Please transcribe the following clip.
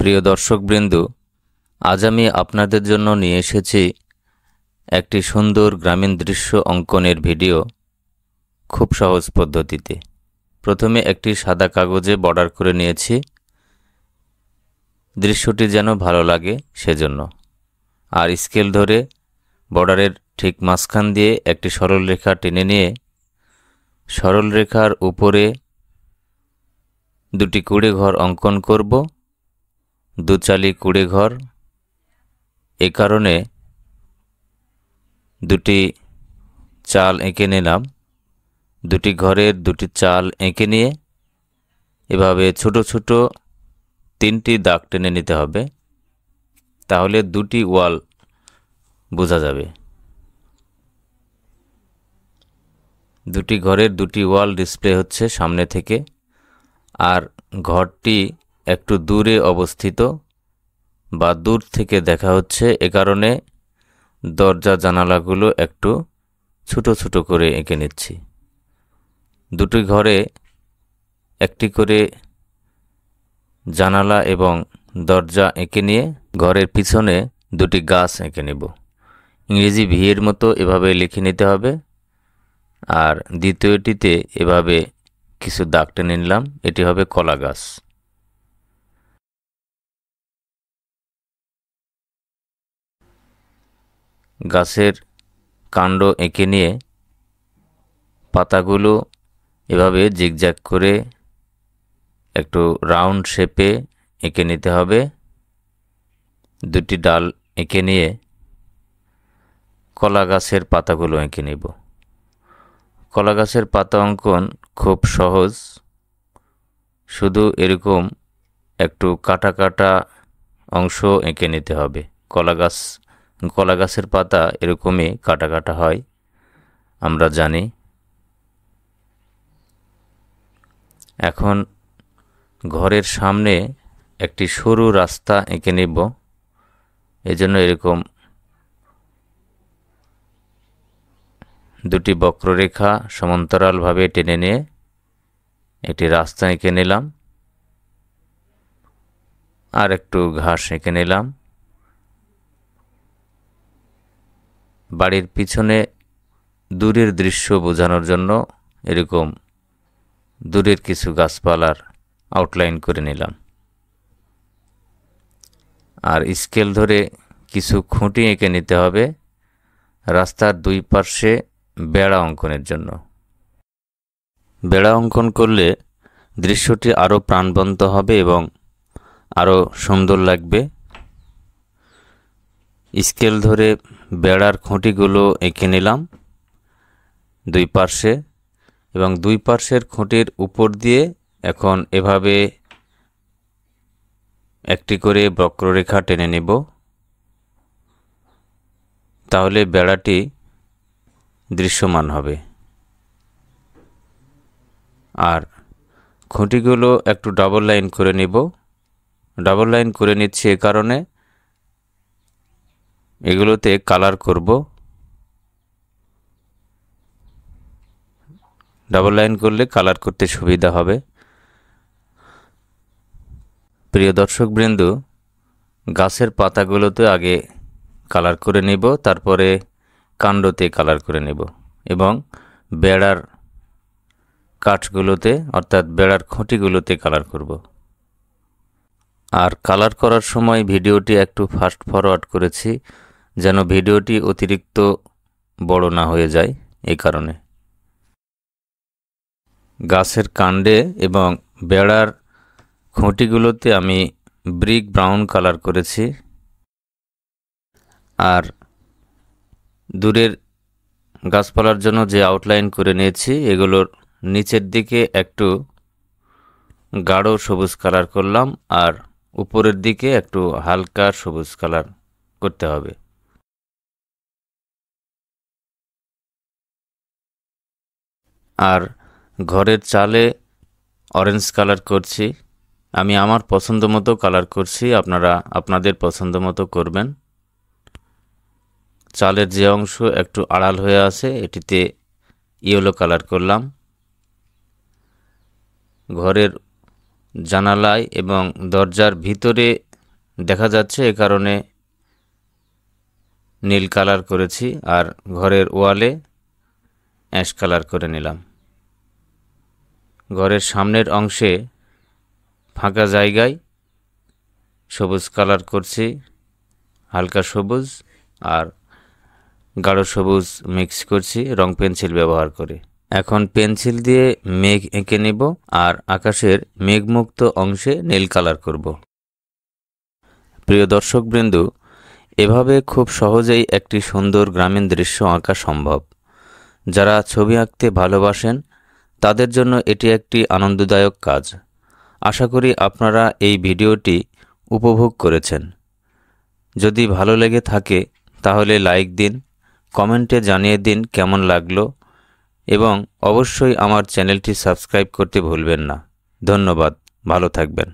প্রিয় দর্শকবৃন্দ, আজ আমি আপনাদের জন্য নিয়ে এসেছি একটি সুন্দর গ্রামীণ দৃশ্য অঙ্কনের ভিডিও খুব সহজ পদ্ধতিতে। প্রথমে একটি সাদা কাগজে বর্ডার করে নিয়েছি, দৃশ্যটি যেন ভালো লাগে সেজন্য। আর স্কেল ধরে বর্ডারের ঠিক মাঝখান দিয়ে একটি সরল রেখা টেনে নিয়ে সরল রেখার উপরে দুটি কুঁড়ে ঘর অঙ্কন করব, দুচালি কুঁড়ে ঘর। এ কারণে দুটি চাল এঁকে নিলাম। দুটি ঘরের দুটি চাল এঁকে নিয়ে এভাবে ছোট ছোট তিনটি দাগ টেনে নিতে হবে, তাহলে দুটি ওয়াল বোঝা যাবে। দুটি ঘরের দুটি ওয়াল ডিসপ্লে হচ্ছে সামনে থেকে, আর ঘরটি একটু দূরে অবস্থিত বা দূর থেকে দেখা হচ্ছে। এ কারণে দরজা জানালাগুলো একটু ছোট ছোট করে এঁকে নিচ্ছি। দুটি ঘরে একটি করে জানালা এবং দরজা এঁকে নিয়ে ঘরের পিছনে দুটি গাছ এঁকে নেব। ইংরেজি ভি এর মতো এভাবে লিখে নিতে হবে। আর দ্বিতীয়টিতে এভাবে কিছু দাগ টেনে নিলাম, এটি হবে কলা গাছ। গাছের কাণ্ড এঁকে নিয়ে পাতাগুলো এভাবে জিগজ্যাগ করে একটু রাউন্ড শেপে এঁকে নিতে হবে। দুটি ডাল এঁকে নিয়ে কলা গাছের পাতাগুলো এঁকে নেব। কলা গাছের পাতা অঙ্কন খুব সহজ, শুধু এরকম একটু কাটা কাটা অংশ এঁকে নিতে হবে। কলা গাছের পাতা এরকমই কাটা কাটা হয়, আমরা জানি। এখন ঘরের সামনে একটি সরু রাস্তা এঁকে নেব। এজন্য এরকম দুটি বক্ররেখা সমান্তরালভাবে টেনে নিয়ে একটি রাস্তা এঁকে নিলাম, আর একটু ঘাস এঁকে নিলাম। বাড়ির পিছনে দূরের দৃশ্য বোঝানোর জন্য এরকম দূরের কিছু গাছপালার আউটলাইন করে নিলাম। আর স্কেল ধরে কিছু খুঁটি এঁকে নিতে হবে রাস্তার দুই পাশে বেড়া অঙ্কনের জন্য। বেড়া অঙ্কন করলে দৃশ্যটি আরও প্রাণবন্ত হবে এবং আরও সুন্দর লাগবে। স্কেল ধরে বেড়ার খুঁটিগুলো এঁকে নিলাম দুই পাশে, এবং দুই পাশের খুঁটির উপর দিয়ে এখন এভাবে একটি করে বক্ররেখা টেনে নেব, তাহলে বেড়াটি দৃশ্যমান হবে। আর খুঁটিগুলো একটু ডাবল লাইন করে নেব। ডাবল লাইন করে নিচ্ছি এ কারণে এগুলোতে কালার করব। ডাবল লাইন করলে কালার করতে সুবিধা হবে। প্রিয় দর্শকবৃন্দ, গাছের পাতাগুলোতে আগে কালার করে নেব, তারপরে কাণ্ডতে কালার করে নেব এবং বেড়ার কাঠগুলোতে অর্থাৎ বেড়ার খুঁটিগুলোতে কালার করব। আর কালার করার সময় ভিডিওটি একটু ফাস্ট ফরওয়ার্ড করেছি, যেন ভিডিওটি অতিরিক্ত বড় না হয়ে যায়। এই কারণে গাছের কাণ্ডে এবং বেড়ার খুঁটিগুলোতে আমি ব্রিক ব্রাউন কালার করেছি। আর দূরের গাছপালার জন্য যে আউটলাইন করে নিয়েছি এগুলোর নিচের দিকে একটু গাঢ় সবুজ কালার করলাম, আর উপরের দিকে একটু হালকা সবুজ কালার করতে হবে। আর ঘরের চালে অরেঞ্জ কালার করছি। আমি আমার পছন্দ মতো কালার করছি, আপনারা আপনাদের পছন্দ মতো করবেন। চালের যে অংশ একটু আড়াল হয়ে আছে এটিতে ইয়েলো কালার করলাম। ঘরের জানালায় এবং দরজার ভিতরে দেখা যাচ্ছে, এ কারণে নীল কালার করেছি। আর ঘরের ওয়ালে অ্যাশ কালার করে নিলাম। ঘরের সামনের অংশে ফাঁকা জায়গায় সবুজ কালার করছি, হালকা সবুজ আর গাঢ় সবুজ মিক্স করছি রং পেন্সিল ব্যবহার করে। এখন পেন্সিল দিয়ে মেঘ এঁকে নেব আর আকাশের মেঘমুক্ত অংশে নীল কালার করব। প্রিয় দর্শকবৃন্দ, এভাবে খুব সহজেই একটি সুন্দর গ্রামীণ দৃশ্য আঁকা সম্ভব। যারা ছবি আঁকতে ভালোবাসেন তাদের জন্য এটি একটি আনন্দদায়ক কাজ। আশা করি আপনারা এই ভিডিওটি উপভোগ করেছেন। যদি ভালো লেগে থাকে তাহলে লাইক দিন, কমেন্টে জানিয়ে দিন কেমন লাগলো এবং অবশ্যই আমার চ্যানেলটি সাবস্ক্রাইব করতে ভুলবেন না। ধন্যবাদ, ভালো থাকবেন।